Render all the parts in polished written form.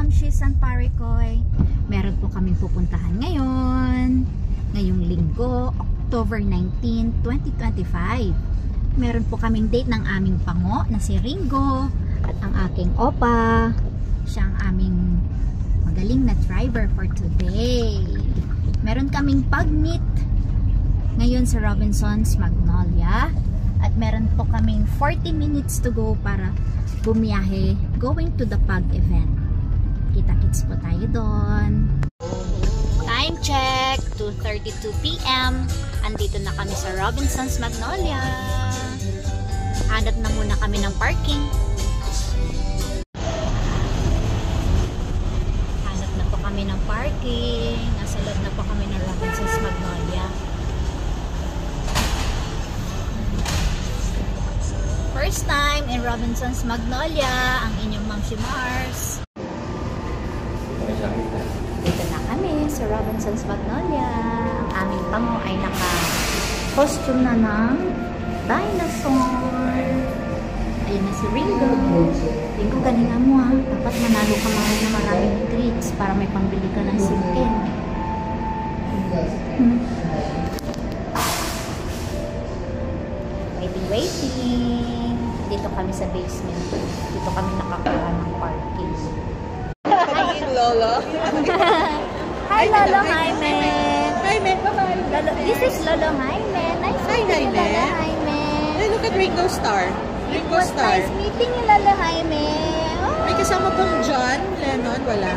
Mamshi San Paricoy. Meron po kaming pupuntahan ngayong linggo, October 19, 2025. Meron po kaming date ng aming pango na si Ringo at ang aking opa. Siya ang aming magaling na driver for today. Meron kaming pag-meet ngayon sa Robinsons Magnolia at meron po kaming 40 minutes to go para bumiyahe going to the pag event. Kita-kits po tayo doon. Time check, 2:32 PM. Andito na kami sa Robinsons Magnolia. Hanap na muna kami ng parking. Hanap na po kami ng parking. Nasa loob na po kami ng Robinsons Magnolia. First time in Robinsons Magnolia, ang inyong Mamshi Mars. Dito na kami sa Robinsons Magnolia. Ang aming pango ay naka-costume na ng dinosaur. Ayun na si Ringo. Ringo, galinga mo ha. Dapat manalo ka mga na maraming treats para may pambili ka ng simkin. Waiting. Dito kami sa basement. Dito kami nakakuha ng parking. Hi, Lolo. Hi, Lolo Jaime. Jaime, bye-bye. This is Lolo Jaime. Nice meeting you, Lolo Jaime. Hey, look at Ringo Starr. It Ringo was Starr. nice meeting you, Lolo Jaime. May kasama pong John Lennon. Wala.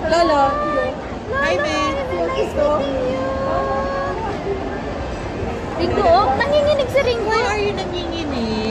Lolo. Jaime. Nice meeting you. Ringo, nanginginig si Ringo. Why are you nanginginig?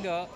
Ringo.